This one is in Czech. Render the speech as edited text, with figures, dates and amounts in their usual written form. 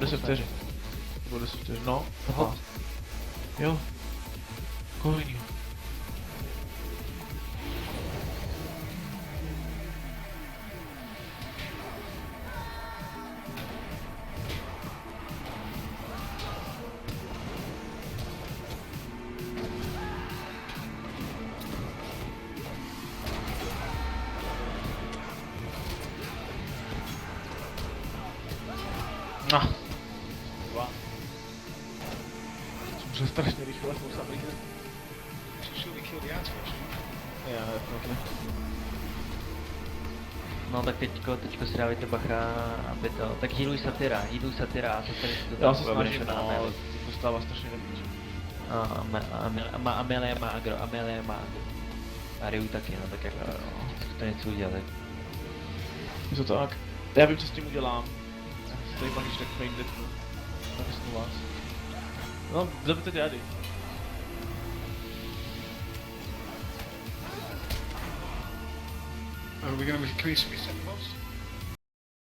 10 vteřin. Bylo 10 vteřin, no. Toho? 15. Jo. Koho jinýho? No. Dva. Jsem strašně rychle, jsem sám rychle. Should we kill the artificial? Já, definitely. No tak teďko si dávajte bacha, aby to... Tak healuj Satyra a se tady to Já se tam snažím, vynešeme na no, ale Amelie. to dostává strašně nepříč. Amelie má agro. A Ryu taky, no tak jako... Vždycky to něco udělat. Je to tak. Já vím, co s tím udělám. Já si tady pak když tak frame detku. Tak jsem vás. No, zabijte dělady. Are we going to can we reset the boss?